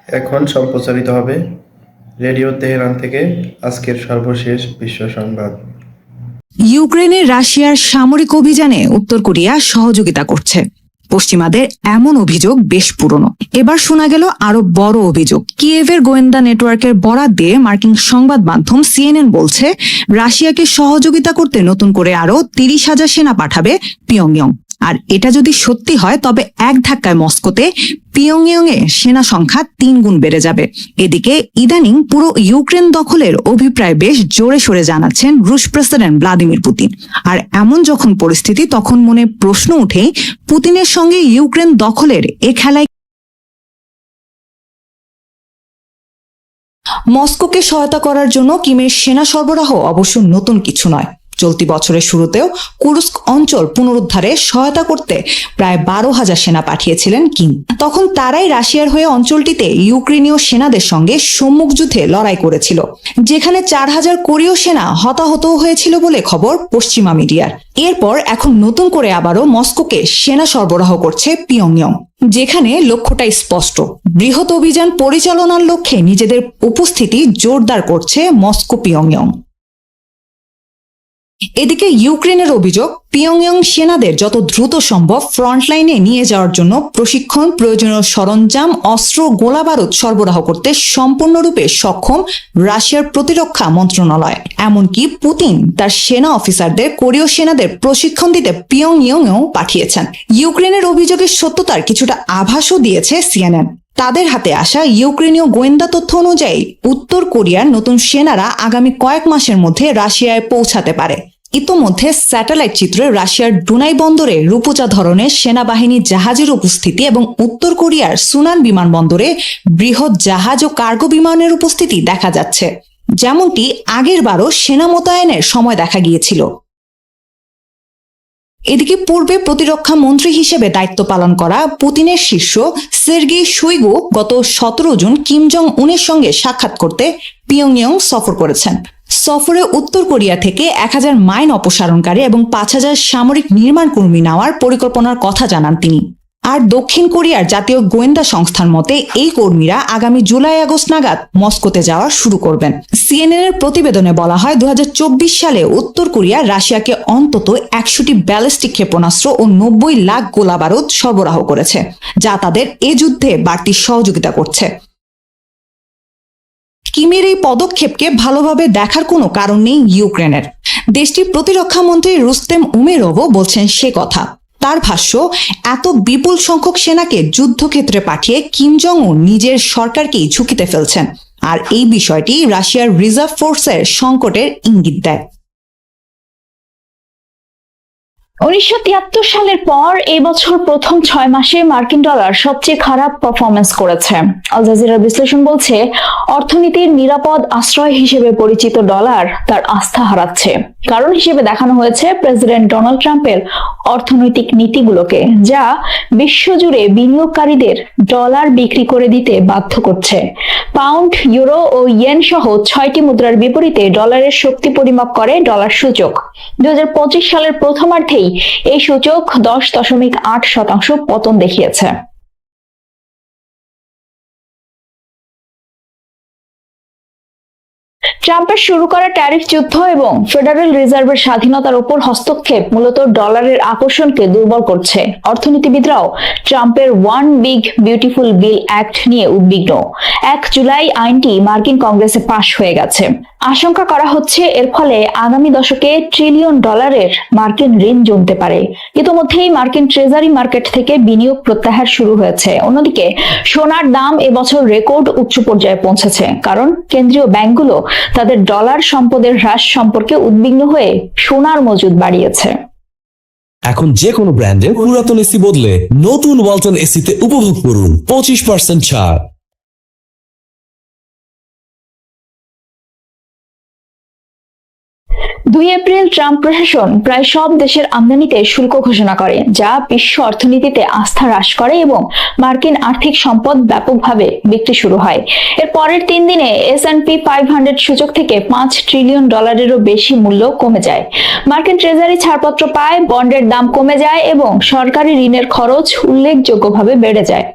এখন সম্প্রচারিত হবে রেডিও তেহরান থেকে আজকের সর্বশেষ বিশ্ব সংবাদ। ইউক্রেনে রাশিয়ার সামরিক অভিযানে উত্তর কোরিয়া সহযোগিতা করছে। পশ্চিমাদের এমন অভিযোগ বেশ পুরনো। এবার শোনা গেল আরো বড় অভিযোগ। কিয়েভের গোয়েন্দা নেটওয়ার্কের বরাত দিয়ে মার্কিন সংবাদ মাধ্যম সিএনএন বলছে, রাশিয়াকে সহযোগিতা করতে নতুন করে আরো 30,000 সেনা পাঠাবে পিয়ংইয়ং। আর এটা যদি সত্যি হয় তবে এক ধাক্কায় মস্কোতে পিয়ংইয়ং এ সেনা সংখ্যা 3 গুণ বেড়ে যাবে। এদিকে ইদানিং পুরো ইউক্রেন দখলের অভিপ্রায় বেশ জোরে সোরে জানাচ্ছেন রুশ প্রেসিডেন্ট ভ্লাদিমির পুতিন। আর এমন যখন পরিস্থিতি, তখন মনে প্রশ্ন উঠে, পুতিনের সঙ্গে ইউক্রেন দখলের এ খেলায় মস্কোকে সহায়তা করার জন্য কিমের সেনা সরবরাহ অবশ্য নতুন কিছু নয়। চলতি বছরের শুরুতেও কুরস্ক অঞ্চল পুনরুদ্ধারে সহায়তা করতে প্রায় 12,000 সেনা পাঠিয়েছিলেন কিম। তখন তারাই রাশিয়ার হয়ে অঞ্চলটিতে ইউক্রেনীয় সেনাদের সঙ্গে সম্মুখ যুদ্ধে লড়াই করেছিল, যেখানে 4,000 কোরীয় সেনা হতাহত হয়েছিল বলে খবর পশ্চিমা মিডিয়ার। এরপর এখন নতুন করে আবারও মস্কোকে সেনা সরবরাহ করছে পিয়ংইয়ং, যেখানে লক্ষ্যটাই স্পষ্ট। বৃহৎ অভিযান পরিচালনার লক্ষ্যে নিজেদের উপস্থিতি জোরদার করছে মস্কো পিয়ংইয়ং। এদিকে ইউক্রেনের অভিযোগ, পিয়ংইয়ং সেনাদের যত দ্রুত সম্ভব ফ্রন্টলাইনে নিয়ে যাওয়ার জন্য প্রশিক্ষণ, প্রয়োজনীয় সরঞ্জাম, অস্ত্র, গোলাবারুদ সরবরাহ করতে সম্পূর্ণরূপে সক্ষম রাশিয়ার প্রতিরক্ষা মন্ত্রণালয়। এমনকি পুতিন তার সেনা অফিসারদের কোরীয় সেনাদের প্রশিক্ষণ দিতে পিয়ংইয়ংও পাঠিয়েছেন। ইউক্রেনের অভিযোগের সত্যতার কিছুটা আভাসও দিয়েছে সিএনএন। তাদের হাতে আসা ইউক্রেনীয় গোয়েন্দা তথ্য অনুযায়ী উত্তর কোরিয়ার নতুন সেনারা আগামী কয়েক মাসের মধ্যে রাশিয়ায় পৌঁছাতে পারে। ইতোমধ্যে স্যাটেলাইট চিত্রে রাশিয়ার ডুনাই বন্দরে রূপচা ধরনের সেনাবাহিনী জাহাজের উপস্থিতি এবং উত্তর কোরিয়ার সুনান বিমানবন্দরে বৃহৎ জাহাজ ও কার্গো বিমানের উপস্থিতি দেখা যাচ্ছে, যেমনটি আগের বারও সেনা মোতায়েনের সময় দেখা গিয়েছিল। এদিকে পূর্বে প্রতিরক্ষা মন্ত্রী হিসেবে দায়িত্ব পালন করা পুতিনের শিষ্য সের্গেই শোইগু গত 17 জুন কিম জং উনের সঙ্গে সাক্ষাৎ করতে পিয়ংইয়ং সফর করেছেন। সফরে উত্তর কোরিয়া থেকে 1000 মাইন অপসারণকারী এবং 5,000 সামরিক নির্মাণ কর্মী নেওয়ার পরিকল্পনার কথা জানান তিনি। আর দক্ষিণ কোরিয়ার জাতীয় গোয়েন্দা সংস্থার মতে এই কর্মীরা আগামী জুলাই-আগস্ট নাগাদ মস্কোতে যাওয়া শুরু করবেন। সিএনএন এর প্রতিবেদনে বলা হয়, 2024 সালে উত্তর কোরিয়া রাশিয়াকে অন্তত 100টি ব্যালিস্টিক ক্ষেপণাস্ত্র ও 90 লাখ গোলাবারুদ সরবরাহ করেছে, যা তাদের এ যুদ্ধে বাড়তি সহযোগিতা করছে। কিমের এই পদক্ষেপকে ভালোভাবে দেখার কোনো কারণ নেই ইউক্রেনের। দেশটির প্রতিরক্ষা মন্ত্রী রুস্তেম উমেরোভও বলছেন সে কথা। তার ভাষ্য, এত বিপুল সংখ্যক সেনাকে যুদ্ধক্ষেত্রে পাঠিয়ে কিম জং উন নিজের সরকারকেই ঝুঁকিতে ফেলছেন। আর এই বিষয়টি রাশিয়ার রিজার্ভ ফোর্সের সংকটের ইঙ্গিত দেয়। 1973 সালের পর এই বছর প্রথম 6 মাসে মার্কিন ডলার সবচেয়ে খারাপ পারফরমেন্স করেছে। আল জাজিরার বিশ্লেষণ বলছে, অর্থনীতির নিরাপদ আশ্রয় হিসেবে পরিচিত ডলার তার আস্থা হারাচ্ছে। কারণ হিসেবে দেখানো হয়েছে প্রেসিডেন্ট ডোনাল্ড ট্রাম্পের অর্থনৈতিক নীতিগুলোকে, যা বিশ্বজুড়ে বিনিয়োগকারীদের ডলার বিক্রি করে দিতে বাধ্য করছে। পাউন্ড, ইউরো ও ইয়েন সহ 6টি মুদ্রার বিপরীতে ডলারের শক্তি পরিমাপ করে ডলার সূচক। 2025 সালের প্রথমার্ধেই এই সূচক 10.8% পতন দেখিয়েছে। ট্রাম্পের শুরু করা ট্যারিফ যুদ্ধ এবং ফেডারেল রিজার্ভের স্বাধীনতার উপর হস্তক্ষেপ মূলত ডলারের আকর্ষণকে দুর্বল করছে। অর্থনীতিবিদরাও ট্রাম্পের one big beautiful bill act নিয়ে উদ্বিগ্ন। 1 জুলাই আইনটি মার্কিন কংগ্রেসে পাশ হয়ে গেছে। আশঙ্কা করা হচ্ছে এর ফলে আগামী দশকে ট্রিলিয়ন ডলারের মার্কিন ঋণ জমতে পারে। ইতোমধ্যেই মার্কিন ট্রেজারি মার্কেট থেকে বিনিয়োগ প্রত্যাহার শুরু হয়েছে। অন্যদিকে সোনার দাম এবছর রেকর্ড উচ্চ পর্যায়ে পৌঁছেছে, কারণ কেন্দ্রীয় ব্যাংকগুলো তাদের ডলার সম্পদের হ্রাস সম্পর্কে উদ্বিগ্ন হয়ে সোনার মজুদ বাড়িয়েছে। এখন যে কোনো ব্র্যান্ডের পুরাতন এসি বদলে নতুন ওয়ালটন এসিতে উপভোগ করুন 25% ছাড়। 2 এপ্রিল ট্রাম্প প্রশাসন প্রায় সব দেশের আমদানিতে শুল্ক ঘোষণা করে, যা বিশ্ব অর্থনীতিতে আস্থা হ্রাস করে এবং মার্কিন আর্থিক সম্পদ ব্যাপকভাবে বিক্রি শুরু হয়। এর পরের 3 দিনে S&P 500 সূচক থেকে $5 ট্রিলিয়ন ডলারেরও বেশি মূল্য কমে যায়। মার্কিন ট্রেজারি ছাড়পত্র পায়, বন্ডের দাম কমে যায় এবং সরকারি ঋণের খরচ উল্লেখযোগ্যভাবে বেড়ে যায়।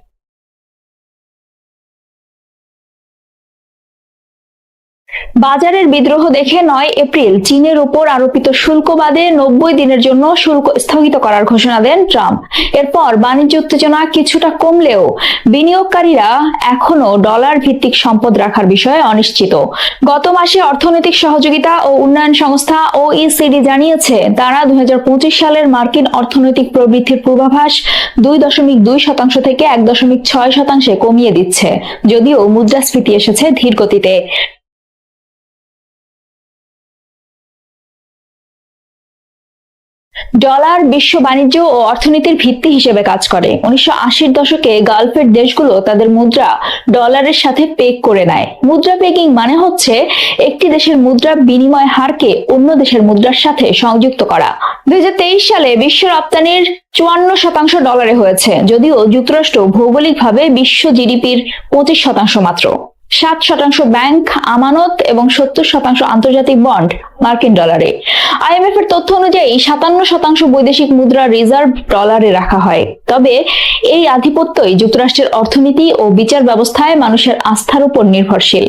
বাজারের বিদ্রোহ দেখে 9 এপ্রিল চীনের উপর আরোপিত শুল্ক বাদে 90 দিনের জন্য শুল্ক স্থগিত করার ঘোষণা দেন ট্রাম্প। এরপর বাণিজ্য উত্তেজনা কিছুটা কমলেও বিনিয়োগকারীরা এখনো ডলার ভিত্তিক সম্পদ রাখার বিষয়ে অনিশ্চিত। গত মাসে অর্থনৈতিক সহযোগিতা ও উন্নয়ন সংস্থা OECD জানিয়েছে তারা 2025 সালের মার্কিন অর্থনৈতিক প্রবৃদ্ধির পূর্বাভাস 2.2% থেকে 1.6% কমিয়ে দিচ্ছে, যদিও মুদ্রাস্ফীতি এসেছে ধীর গতিতে। ডলার বিশ্ব বাণিজ্য ও অর্থনীতির ভিত্তি হিসেবে কাজ করে। 1980-র দশকে গালফের দেশগুলো তাদের মুদ্রা ডলারের সাথে পেগ করে নেয়। মুদ্রা পেগিং মানে হচ্ছে একটি দেশের মুদ্রা বিনিময় হারকে অন্য দেশের মুদ্রার সাথে সংযুক্ত করা। 2023 সালে বিশ্ব রপ্তানির 54% ডলারে হয়েছে, যদিও যুক্তরাষ্ট্র ভৌগোলিকভাবে বিশ্ব জিডিপির 25% মাত্র। 7% ব্যাংক আমানত এবং 70% আন্তর্জাতিক বন্ড মার্কিন ডলারে। IMF এর তথ্য অনুযায়ী 57% বৈদেশিক মুদ্রা রিজার্ভ ডলারে রাখা হয়। তবে এই আধিপত্যই যুক্তরাষ্ট্রের অর্থনীতি ও বিচার ব্যবস্থায় মানুষের আস্থার উপর নির্ভরশীল।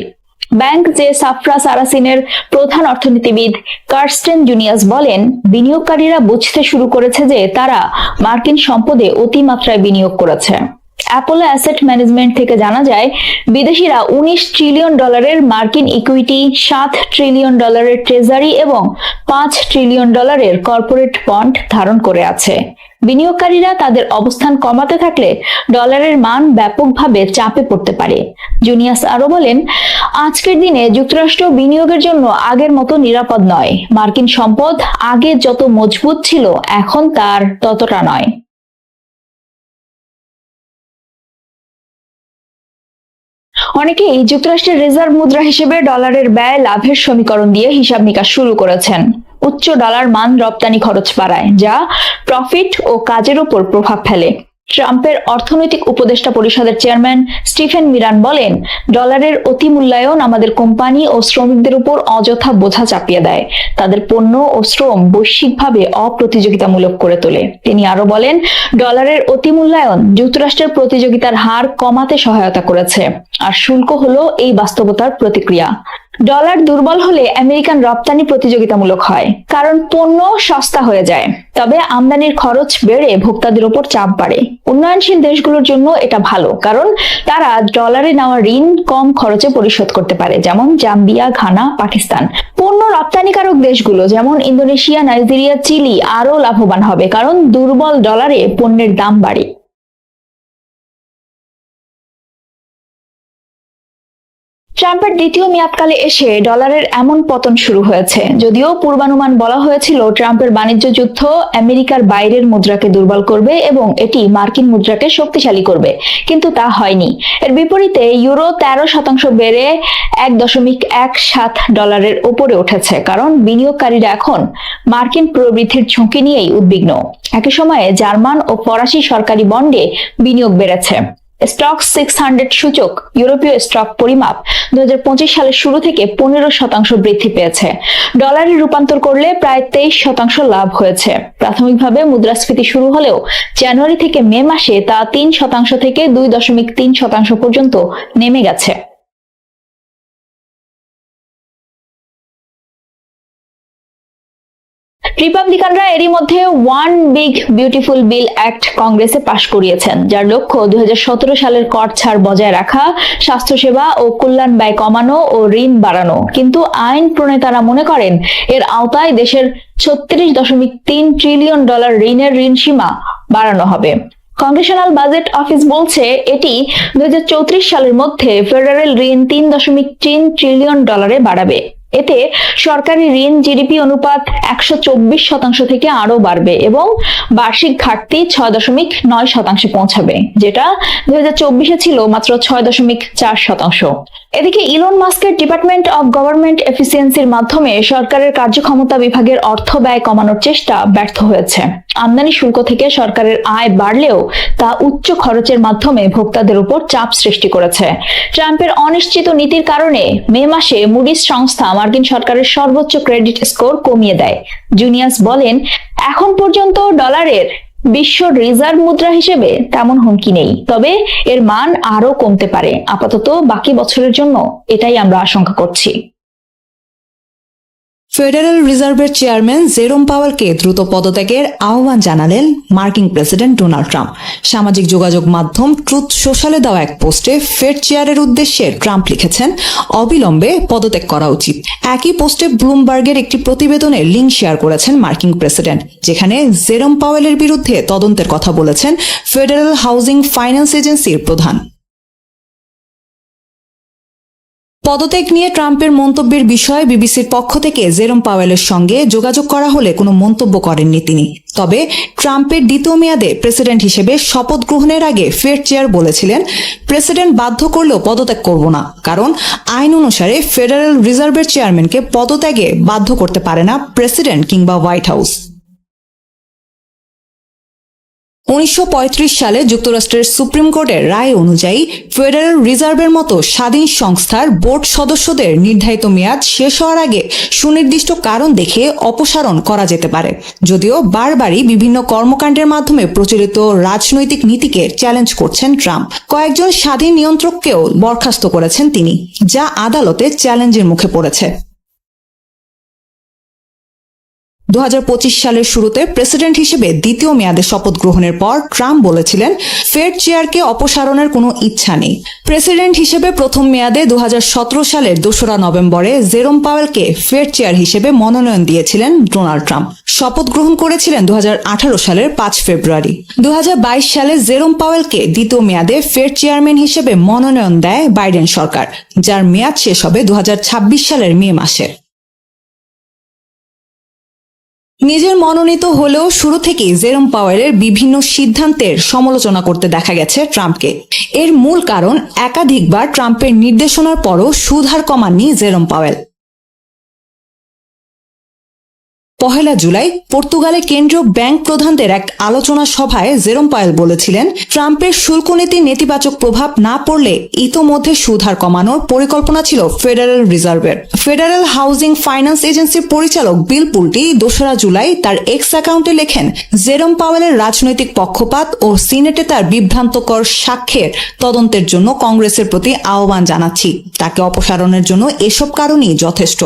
ব্যাংক যে সাফরা সারাসিনের প্রধান অর্থনীতিবিদ কার্স্টেন জুনিয়াস বলেন, বিনিয়োগকারীরা বুঝতে শুরু করেছে যে তারা মার্কিন সম্পদে অতিমাত্রায় বিনিয়োগ করেছে। অ্যাপোলো অ্যাসেট ম্যানেজমেন্ট থেকে জানা যায় বিদেশিরা 19 ট্রিলিয়ন ডলারের মার্কিন ইকুইটি, 7 ট্রিলিয়ন ডলারের ট্রেজারি এবং 5 ট্রিলিয়ন ডলারের কর্পোরেট বন্ড ধারণ করে আছে। বিনিয়োগকারীরা তাদের অবস্থান কমাতে থাকলে ডলারের মান ব্যাপকভাবে চাপে পড়তে পারে। জুনিয়াস আরো বলেন, আজকের দিনে যুক্তরাষ্ট্র বিনিয়োগের জন্য আগের মতো নিরাপদ নয়। মার্কিন সম্পদ আগে যত মজবুত ছিল এখন তার ততটা নয়। অনেকেই যুক্তরাষ্ট্রের রিজার্ভ মুদ্রা হিসেবে ডলারের ব্যয় লাভের সমীকরণ দিয়ে হিসাব নিকাশ শুরু করেছেন। উচ্চ ডলার মান রপ্তানি খরচ বাড়ায়, যা প্রফিট ও কাজের উপর প্রভাব ফেলে। ট্রাম্পের অর্থনৈতিক উপদেষ্টা পরিষদের চেয়ারম্যান স্টিফেন মিরান বলেন, ডলারের অতিমূল্যায়ন আমাদের কোম্পানি ও শ্রমিকদের উপর অযথা বোঝা চাপিয়ে দেয়। তাদের পণ্য ও শ্রম বৈশ্বিকভাবে অপ্রতিযোগিতামূলক করে তোলে। তিনি আরো বলেন, ডলারের অতিমূল্যায়ন যুক্তরাষ্ট্রের প্রতিযোগিতার হার কমাতে সহায়তা করেছে, আর শুল্ক হলো এই বাস্তবতার প্রতিক্রিয়া। ডলার দুর্বল হলে আমেরিকান রপ্তানি প্রতিযোগিতামূলক হয়, কারণ পণ্য সস্তা হয়ে যায়। তবে আমদানির খরচ বেড়ে ভোক্তাদের উপর চাপ বাড়ে। উন্নয়নশীল দেশগুলোর জন্য এটা ভালো, কারণ তারা ডলারে নেওয়া ঋণ কম খরচে পরিশোধ করতে পারে, যেমন জাম্বিয়া, ঘানা, পাকিস্তান। পণ্য রপ্তানিকারক দেশগুলো যেমন ইন্দোনেশিয়া, নাইজেরিয়া, চিলি আরো লাভবান হবে, কারণ দুর্বল ডলারে পণ্যের দাম বাড়ে। ট্রাম্পের দ্বিতীয় মেয়াদকালে এসে ডলারের এমন পতন শুরু হয়েছে। যদিও পূর্বানুমান বলা হয়েছিল ট্রাম্পের বাণিজ্য যুদ্ধ আমেরিকার বাইরের মুদ্রাকে দুর্বল করবে এবং এটি মার্কিন মুদ্রাকে শক্তিশালী করবে, কিন্তু তা হয়নি। এর বিপরীতে ইউরো 13% বেড়ে 1.17 ডলারের উপরে উঠেছে, কারণ বিনিয়োগকারীরা এখন মার্কিন প্রবৃদ্ধির ঝুঁকি নিয়েই উদ্বিগ্ন। একই সময়ে জার্মান ও ফরাসি সরকারি বন্ডে বিনিয়োগ বেড়েছে। স্টক 600 সূচক ইউরোপীয় স্টক পরিমাপ 2025 সালের শুরু থেকে 15% বৃদ্ধি পেয়েছে। ডলারে রূপান্তর করলে প্রায় 23% লাভ হয়েছে। প্রাথমিকভাবে মুদ্রাস্ফীতি শুরু হলেও জানুয়ারি থেকে মে মাসে তা 3% থেকে 2.3% পর্যন্ত নেমে গেছে। রিপাবলিকানরা এরই মধ্যে one big beautiful bill act কংগ্রেসে পাশ করিয়েছেন, যার লক্ষ্য 2017 সালের কর ছাড় বজায় রাখা, স্বাস্থ্যসেবা ও কল্যাণ ব্যয় কমানো ও ঋণ বাড়ানো। কিন্তু আইন প্রণেতারা মনে করেন এর আওতায় দেশের 36.3 ট্রিলিয়ন ডলার ঋণের ঋণ সীমা বাড়ানো হবে। কংগ্রেশনাল বাজেট অফিস বলছে এটি 2034 সালের মধ্যে ফেডারেল ঋণ 3.3 ট্রিলিয়ন ডলারে বাড়াবে। এতে সরকারি ঋণ জিডিপি অনুপাত 124% থেকে আরো বাড়বে এবং বার্ষিক ঘাটতি 6.9% পৌঁছাবে, যেটা 2024 ছিল মাত্র 6.4%। এদিকে ইলন মাস্কের ডিপার্টমেন্ট অব গভর্নমেন্ট এফিসিয়েন্সির মাধ্যমে সরকারের কার্যক্ষমতা বিভাগের অর্থ ব্যয় কমানোর চেষ্টা ব্যর্থ হয়েছে। আমদানি শুল্ক থেকে সরকারের আয় বাড়লেও তা উচ্চ খরচের মাধ্যমে ভোক্তাদের উপর চাপ সৃষ্টি করেছে। ট্রাম্পের অনিশ্চিত নীতির কারণে মে মাসে মুডিস সংস্থা মার্কিন সরকারের সর্বোচ্চ ক্রেডিট স্কোর কমিয়ে দেয়। জুনিয়াস বলেন, এখন পর্যন্ত ডলারের বিশ্ব রিজার্ভ মুদ্রা হিসেবে তেমন হুমকি নেই, তবে এর মান আরো কমতে পারে। আপাতত বাকি বছরের জন্য এটাই আমরা আশঙ্কা করছি। ফেডারেল রিজার্ভের চেয়ারম্যান জেরোম পাওয়েলকে দ্রুত পদত্যাগের আহ্বান জানালেন মার্কিন প্রেসিডেন্ট ডোনাল্ড ট্রাম্প। সামাজিক যোগাযোগ মাধ্যম ট্রুথ সোশ্যালে দেওয়া এক পোস্টে ফেড চেয়ারের উদ্দেশ্যে ট্রাম্প লিখেছেন, অবিলম্বে পদত্যাগ করা উচিত। একই পোস্টে ব্লুমবার্গের একটি প্রতিবেদনের লিঙ্ক শেয়ার করেছেন মার্কিন প্রেসিডেন্ট, যেখানে জেরোম পাওয়েলের বিরুদ্ধে তদন্তের কথা বলেছেন ফেডারেল হাউজিং ফাইন্যান্স এজেন্সির প্রধান। পদত্যাগ নিয়ে ট্রাম্পের মন্তব্যের বিষয়ে বিবিসির পক্ষ থেকে জেরোম পাওয়েলের সঙ্গে যোগাযোগ করা হলে কোনো মন্তব্য করেননি তিনি। তবে ট্রাম্পের দ্বিতীয় মেয়াদে প্রেসিডেন্ট হিসেবে শপথ গ্রহণের আগে ফেড চেয়ার বলেছিলেন, প্রেসিডেন্ট বাধ্য করলেও পদত্যাগ করব না, কারণ আইন অনুসারে ফেডারেল রিজার্ভের চেয়ারম্যানকে পদত্যাগে বাধ্য করতে পারে না প্রেসিডেন্ট কিংবা হোয়াইট হাউস। 1935 সালে যুক্তরাষ্ট্রের সুপ্রিম কোর্টের রায় অনুযায়ী ফেডারেল রিজার্ভের মতো স্বাধীন সংস্থার বোর্ড সদস্যদের নির্ধারিত মেয়াদ শেষ হওয়ার আগে সুনির্দিষ্ট কারণ দেখে অপসারণ করা যেতে পারে, যদিও বারবারই বিভিন্ন কর্মকাণ্ডের মাধ্যমে প্রচলিত রাজনৈতিক নীতিকে চ্যালেঞ্জ করছেন ট্রাম্প। কয়েকজন স্বাধীন নিয়ন্ত্রককেও বরখাস্ত করেছেন তিনি, যা আদালতে চ্যালেঞ্জের মুখে পড়েছে। 2025 সালের শুরুতে প্রেসিডেন্ট হিসেবে দ্বিতীয় মেয়াদে শপথ গ্রহণের পর ট্রাম্প বলেছিলেন, ফেড চেয়ারকে অপসারণের কোনো ইচ্ছা নেই। প্রেসিডেন্ট হিসেবে প্রথম মেয়াদে 2017 সালের 2 নভেম্বরে জেরোম পাওয়েলকে ফেড চেয়ার হিসেবে মনোনয়ন দিয়েছিলেন ডোনাল্ড ট্রাম্প। শপথ গ্রহণ করেছিলেন 2018 সালের 5 ফেব্রুয়ারি। 2022 সালে জেরোম পাওয়েলকে দ্বিতীয় মেয়াদে ফেড চেয়ারম্যান হিসেবে মনোনয়ন দেয় বাইডেন সরকার, যার মেয়াদ শেষ হবে 2026 সালের মে মাসে। নিজের মনোনীত হলেও শুরু থেকেই জেরোম পাওয়েলের বিভিন্ন সিদ্ধান্তের সমালোচনা করতে দেখা গেছে ট্রাম্পকে। এর মূল কারণ, একাধিকবার ট্রাম্পের নির্দেশনার পরও সুদ হার কমাননি জেরোম পাওয়েল। 1 জুলাই পর্তুগালে কেন্দ্রীয় ব্যাংক প্রধানদের এক আলোচনা সভায় জেরোম পাওয়েল বলেছিলেন, ট্রাম্পের শুল্ক নীতির নেতিবাচক প্রভাব না পড়লে ইতোমধ্যে সুদ হার কমানোর পরিকল্পনা ছিল ফেডারেল রিজার্ভের। ফেডারেল হাউজিং ফাইন্যান্স এজেন্সির পরিচালক বিল পুলটি 2 জুলাই তার এক্স অ্যাকাউন্টে লেখেন, জেরোম পাওয়েলের রাজনৈতিক পক্ষপাত ও সিনেটে তার বিভ্রান্তকর সাক্ষ্যের তদন্তের জন্য কংগ্রেসের প্রতি আহ্বান জানাচ্ছি। তাকে অপসারণের জন্য এসব কারণই যথেষ্ট।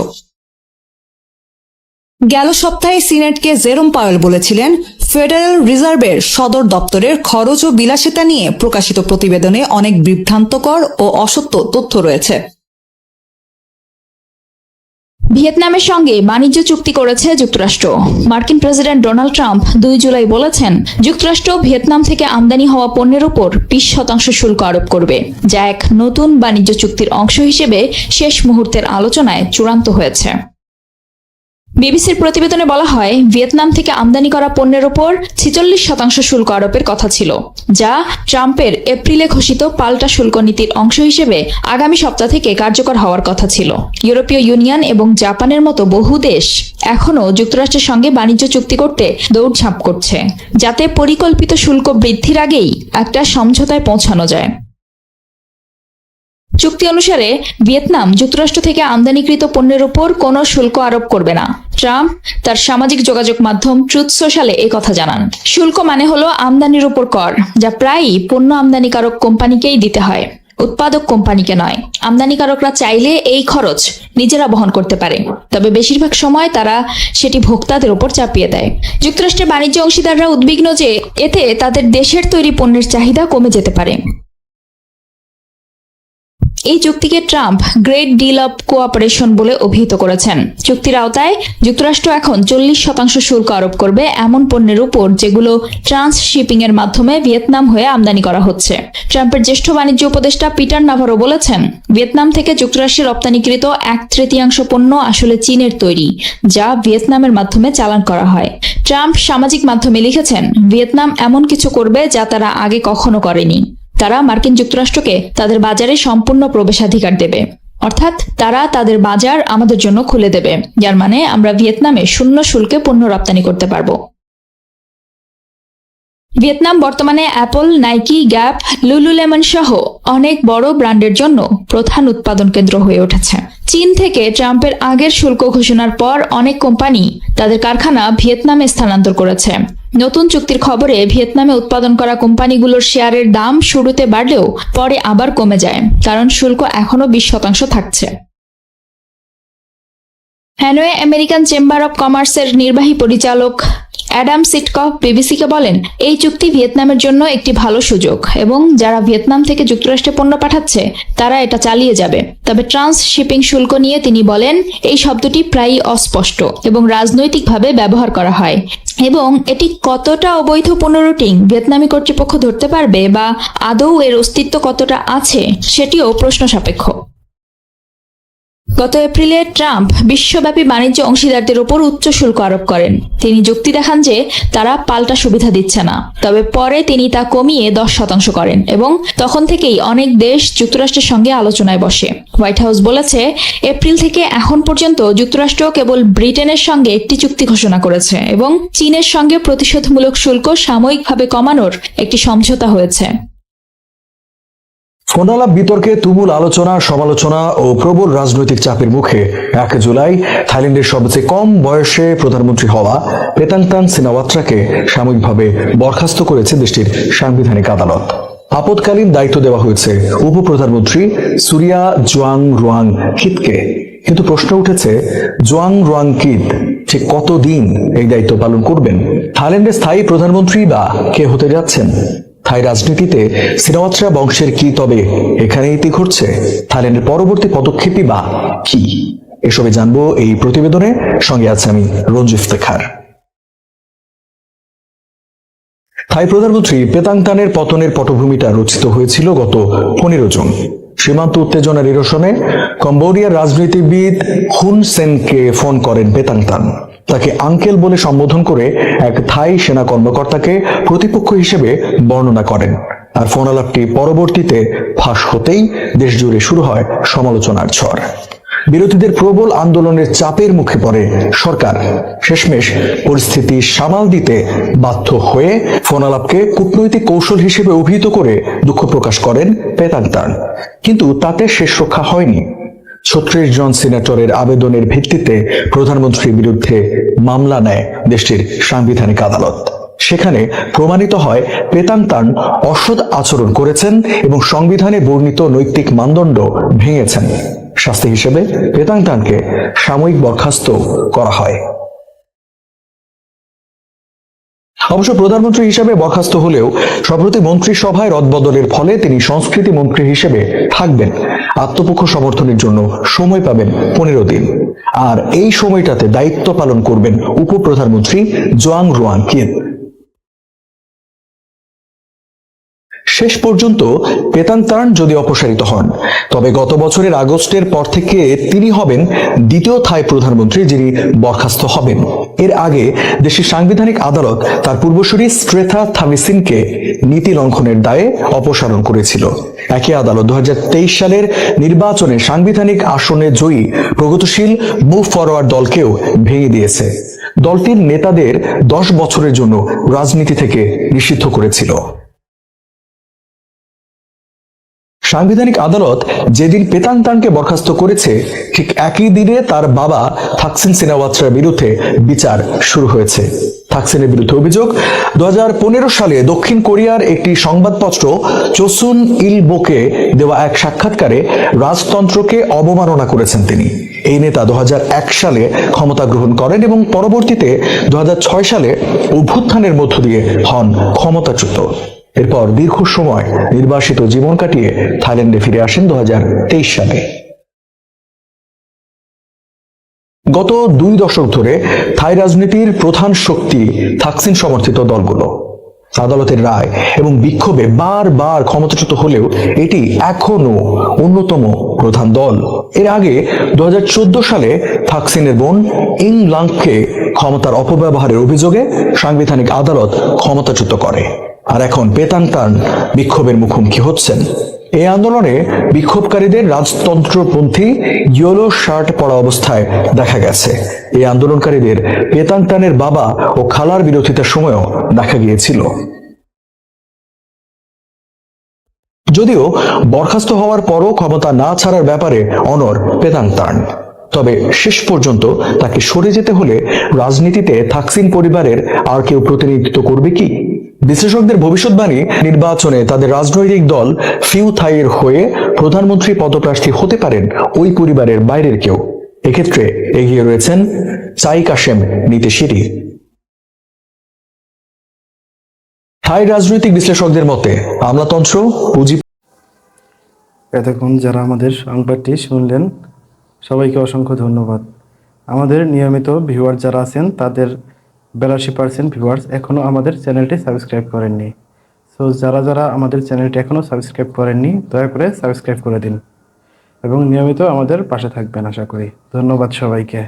গেল সপ্তাহে সিনেটকে জেরোম পাওয়েল বলেছিলেন, ফেডারেল রিজার্ভের সদর দপ্তরের খরচ ও বিলাসিতা নিয়ে প্রকাশিত প্রতিবেদনে অনেক বিভ্রান্তকর ও অসত্য তথ্য রয়েছে। ভিয়েতনামের সঙ্গে বাণিজ্য চুক্তি করেছে যুক্তরাষ্ট্র। মার্কিন প্রেসিডেন্ট ডোনাল্ড ট্রাম্প 2 জুলাই বলেছেন, যুক্তরাষ্ট্র ভিয়েতনাম থেকে আমদানি হওয়া পণ্যের উপর 20% শুল্ক আরোপ করবে, যা এক নতুন বাণিজ্য চুক্তির অংশ হিসেবে শেষ মুহূর্তের আলোচনায় চূড়ান্ত হয়েছে। বিবিসির প্রতিবেদনে বলা হয়, ভিয়েতনাম থেকে আমদানি করা পণ্যের উপর 46% শুল্ক আরোপের কথা ছিল, যা ট্রাম্পের এপ্রিলে ঘোষিত পাল্টা শুল্ক নীতির অংশ হিসেবে আগামী সপ্তাহ থেকে কার্যকর হওয়ার কথা ছিল। ইউরোপীয় ইউনিয়ন এবং জাপানের মতো বহু দেশ এখনও যুক্তরাষ্ট্রের সঙ্গে বাণিজ্য চুক্তি করতে দৌড়ঝাঁপ করছে, যাতে পরিকল্পিত শুল্ক বৃদ্ধির আগেই একটা সমঝোতায় পৌঁছানো যায়। চুক্তি অনুসারে ভিয়েতনাম যুক্তরাষ্ট্র থেকে আমদানিকৃত পণ্যের উপর কোনো শুল্ক আরোপ করবে না। ট্রাম্প তার সামাজিক যোগাযোগ মাধ্যম ট্রুথ সোশ্যালে এই কথা জানান। শুল্ক মানে হলো আমদানির উপর কর, যা প্রায়ই পণ্য আমদানিকারক কোম্পানিকেই দিতে হয়, উৎপাদক কোম্পানিকে নয়। আমদানিকারকরা চাইলে এই খরচ নিজেরা বহন করতে পারে, তবে বেশিরভাগ সময় তারা সেটি ভোক্তাদের উপর চাপিয়ে দেয়। যুক্তরাষ্ট্রের বাণিজ্য অংশীদাররা উদ্বিগ্ন যে এতে তাদের দেশের তৈরি পণ্যের চাহিদা কমে যেতে পারে। এই চুক্তিকে Trump great deal of cooperation বলে অভিহিত করেছেন। চুক্তির আওতায় যুক্তরাষ্ট্র এখন 40% শুল্ক আরোপ করবে এমন পণ্যের উপর যেগুলো ট্রান্সশিপিং এর মাধ্যমে ভিয়েতনাম হয়ে আমদানি করা হচ্ছে। ট্রাম্পের জ্যেষ্ঠ বাণিজ্য উপদেষ্টা পিটার নাভারো বলেছেন, ভিয়েতনাম থেকে যুক্তরাষ্ট্রে রপ্তানিকৃত 1/3 পণ্য আসলে চীনের তৈরি, যা ভিয়েতনামের মাধ্যমে চালান করা হয়। ট্রাম্প সামাজিক মাধ্যমে লিখেছেন, ভিয়েতনাম এমন কিছু করবে যা তারা আগে কখনো করেনি। তারা মার্কিন যুক্তরাষ্ট্রকে তাদের বাজারে সম্পূর্ণ প্রবেশাধিকার দেবে, অর্থাৎ তারা তাদের বাজার আমাদের জন্য খুলে দেবে, যার মানে আমরা ভিয়েতনামে শূন্য শুল্কে পণ্য রপ্তানি করতে পারবো। ভিয়েতনাম বর্তমানে অ্যাপল, নাইকি, গ্যাপ, লুলুলেমন সহ অনেক বড় ব্র্যান্ডের জন্য প্রধান উৎপাদন কেন্দ্র হয়ে উঠেছে। চীন থেকে ট্রাম্পের আগের শুল্ক ঘোষণার পর অনেক কোম্পানি তাদের কারখানা ভিয়েতনামে স্থানান্তর করেছে। নতুন চুক্তির খবরে ভিয়েতনামে উৎপাদন করা কোম্পানিগুলোর শেয়ারের দাম শুরুতে বাড়লেও পরে আবার কমে যায়, কারণ শুল্ক এখনো 20% থাকছে। হ্যানয়ে আমেরিকান চেম্বার অব কমার্সের নির্বাহী পরিচালক অ্যাডাম সিটকফ বিবিসিকে বলেন, এই চুক্তি ভিয়েতনামের জন্য একটি ভালো সুযোগ এবং যারা ভিয়েতনাম থেকে যুক্তরাষ্ট্রে পণ্য পাঠাচ্ছে তারা এটা চালিয়ে যাবে। তবে ট্রান্স শিপিং শুল্ক নিয়ে তিনি বলেন, এই শব্দটি প্রায়ই অস্পষ্ট এবং রাজনৈতিকভাবে ব্যবহার করা হয় এবং এটি কতটা অবৈধ পণ্য রুটিং ভিয়েতনামি কর্তৃপক্ষ ধরতে পারবে বা আদৌ এর অস্তিত্ব কতটা আছে সেটিও প্রশ্ন সাপেক্ষ। গত এপ্রিলে ট্রাম্প বিশ্বব্যাপী বাণিজ্য অংশীদারদের উপর উচ্চ শুল্ক আরোপ করেন। তিনি যুক্তি দেখান যে তারা পাল্টা সুবিধা দিচ্ছে না, তবে পরে তিনি তা কমিয়ে 10% করেন এবং তখন থেকেই অনেক দেশ যুক্তরাষ্ট্রের সঙ্গে আলোচনায় বসে। হোয়াইট হাউস বলেছে, এপ্রিল থেকে এখন পর্যন্ত যুক্তরাষ্ট্র কেবল ব্রিটেনের সঙ্গে একটি চুক্তি ঘোষণা করেছে এবং চীনের সঙ্গে প্রতিশোধমূলক শুল্ক সাময়িকভাবে কমানোর একটি সমঝোতা হয়েছে। ফোনালাপ বিতর্কে তুমুল আলোচনা, সমালোচনা ও প্রবল রাজনৈতিক চাপের মুখে 1 জুলাই থাইল্যান্ডের সবচেয়ে কম বয়সে প্রধানমন্ত্রী হওয়া পেতাংতান সিনাওয়াত্রাকে সাময়িকভাবে বরখাস্ত করেছে দেশটির সাংবিধানিক আদালত। আপৎকালীন দায়িত্ব দেওয়া হয়েছে উপপ্রধানমন্ত্রী সুরিয়া জোয়াং রুয়াং কিতকে। কিন্তু প্রশ্ন উঠেছে, জোয়াং রুয়াং কিত ঠিক কতদিন এই দায়িত্ব পালন করবেন? থাইল্যান্ডের স্থায়ী প্রধানমন্ত্রী বা কে হতে যাচ্ছেন? থাই রাজনীতিতে সিনাওয়াত্রা বংশের কি তবে এখানে ইতি ঘটছে? থাইল্যান্ডের পরবর্তী পদক্ষেপই বা কি? এসবে জানবো এই প্রতিবেদনে। সঙ্গে আছে আমি রঞ্জু ইফতেখার। থাই প্রধানমন্ত্রী পেতাংতানের পতনের পটভূমিটা রচিত হয়েছিল গত 15 জুন। সীমান্ত উত্তেজনা নিরসনে কম্বোডিয়ার রাজনীতিবিদ হুন সেনকে ফোন করেন পেতাংতান। তাকে আঙ্কেল বলে সম্বোধন করে এক থাই সেনা কর্মকর্তাকে প্রতিপক্ষ হিসেবে বর্ণনা করেন। আর ফোন আলাপটি পরবর্তীতে ফাঁস হতেই দেশ জুড়ে শুরু হয় সমালোচনার ঝড়। বিরোধীদের প্রবল আন্দোলনের চাপের মুখে পড়ে সরকার। শেষমেশ পরিস্থিতি সামাল দিতে বাধ্য হয়ে ফোন আলাপকে কূটনৈতিক কৌশল হিসেবে অভিহিত করে দুঃখ প্রকাশ করেন পেতাংতান। কিন্তু তাতে শেষ রক্ষা হয়নি। 36 জন সিনেটরের আবেদনের ভিত্তিতে প্রধানমন্ত্রীর বিরুদ্ধে মামলা নেয় দেশটির সাংবিধানিক আদালত। সেখানে প্রমাণিত হয় পেতাংতান অসৎ আচরণ করেছেন এবং সংবিধানে বর্ণিত নৈতিক মানদণ্ড ভেঙেছেন। শাস্তি হিসেবে পেতাংতানকে সাময়িক বরখাস্ত করা হয়। অবশ্য প্রধানমন্ত্রী হিসেবে বরখাস্ত হলেও সম্প্রতি মন্ত্রিসভায় রদবদলের ফলে তিনি সংস্কৃতি মন্ত্রী হিসেবে থাকবেন। আত্মপক্ষ সমর্থনের জন্য সময় পাবেন 15 দিন। আর এই সময়টাতে দায়িত্ব পালন করবেন উপপ্রধানমন্ত্রী জোয়াং রুয়াং কিত। শেষ পর্যন্ত পেতাংতান যদি অপসারিত হন, তবে গত বছরের আগস্টের পর থেকে তিনি হবেন দ্বিতীয় থাই প্রধানমন্ত্রী যিনি বরখাস্ত হবেন। এর আগে দেশের সাংবিধানিক আদালত তার পূর্বসূরি স্ট্রেথা থামিসিনকে নীতি লঙ্ঘনের দায়ে অপসারণ করেছিল। একই আদালত 2023 সালের নির্বাচনে সাংবিধানিক আসনে জয়ী প্রগতিশীল মুভ ফরওয়ার্ড দলকেও ভেঙে দিয়েছে। দলটির নেতাদের 10 বছরের জন্য রাজনীতি থেকে নিষিদ্ধ করেছিল। সাংবিধানিক আদালত যেদিন পেতাংতানকে বরখাস্ত করেছে, ঠিক একই দিনে তার বাবা থাকসিন সিনাওয়াত্রার বিরুদ্ধে বিচার শুরু হয়েছে। থাকসিনের বিরুদ্ধে অভিযোগ, 2015 সালে দক্ষিণ কোরিয়ার একটি সংবাদপত্র চোসুন ইলবোকে দেওয়া এক সাক্ষাৎকারে রাজতন্ত্রকে অবমাননা করেছেন তিনি। এই নেতা 2001 সালে ক্ষমতা গ্রহণ করেন এবং পরবর্তীতে 2006 সালে অভ্যুত্থানের মধ্য দিয়ে হন ক্ষমতাচ্যুত। এরপর দীর্ঘ সময় নির্বাসিত জীবন কাটিয়ে থাইল্যান্ডে ফিরে আসেন 2023 সালে। গত 2 দশক ধরে থাই রাজনীতির প্রধান শক্তি থাকসিন সমর্থিত দলগুলো। আদালতের রায় এবং বিক্ষোভে বারবার ক্ষমতাচ্যুত হলেও এটি এখনো অন্যতম প্রধান দল। এর আগে 2014 সালে থাকসিনের বোন ইং লাংকে ক্ষমতার অপব্যবহারের অভিযোগে সাংবিধানিক আদালত ক্ষমতাচ্যুত করে। আর এখন পেতাংতান বিক্ষোভের মুখোমুখি হচ্ছেন। এই আন্দোলনে বিক্ষোভকারীদের রাজতন্ত্রপন্থী ইয়েলো শার্ট পরা অবস্থায় দেখা গেছে। এই আন্দোলনকারীদের পেতাংতানের বাবা ও খালার বিরোধিতার সময়ও দেখা গিয়েছিল। যদিও বরখাস্ত হওয়ার পরও ক্ষমতা না ছাড়ার ব্যাপারে অনড় পেতাংতান। তবে শেষ পর্যন্ত তাকে সরে যেতে হলে রাজনীতিতে থাকসিন পরিবারের আর কেউ প্রতিনিধিত্ব করবে কি? বিশেষজ্ঞদের ভবিষ্যৎবাণী, নির্বাচনে তাদের রাজনৈতিক দল ফিউ থাইয়ের হয়ে প্রধানমন্ত্রী পদপ্রার্থী হতে পারেন ওই পরিবারের বাইরের কেউ। এক্ষেত্রে এগিয়ে রয়েছেন সাই কাশেম নিতেশিরি। থাই রাজনৈতিক বিশ্লেষকদের মতে আমলাতন্ত্র, পুঁজি এতক্ষণ যারা আমাদের সংবাদটি শুনলেন সবাইকে অসংখ্য ধন্যবাদ। আমাদের নিয়মিত ভিউয়ার যারা আছেন তাদের 82% ভিউয়ার্স এখনও আমাদের চ্যানেলটি সাবস্ক্রাইব করেননি। সো যারা যারা আমাদের চ্যানেলটি এখনও সাবস্ক্রাইব করেননি দয়া করে সাবস্ক্রাইব করে দিন এবং নিয়মিত আমাদের পাশে থাকবেন আশা করি। ধন্যবাদ সবাইকে।